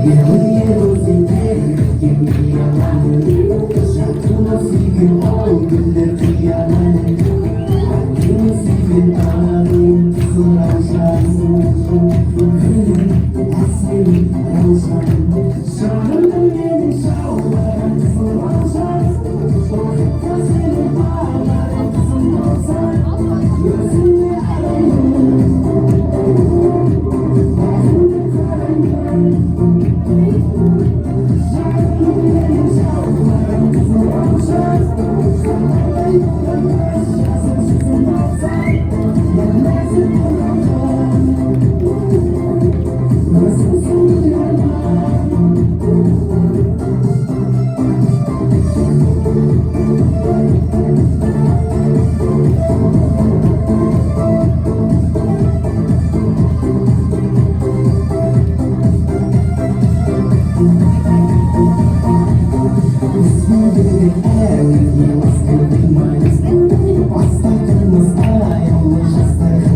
Белые розы Гемиаманы Шатуна сигин ой Гүлдерди яманы Акими сигин аларын Кызыл раушан Гүлüm Асмени раушан Şahırdım beni şahlarım Kızıl rauşan Gözleri bağlarım Kızıl rauşan Gözünü Остаток моста, я уже страх,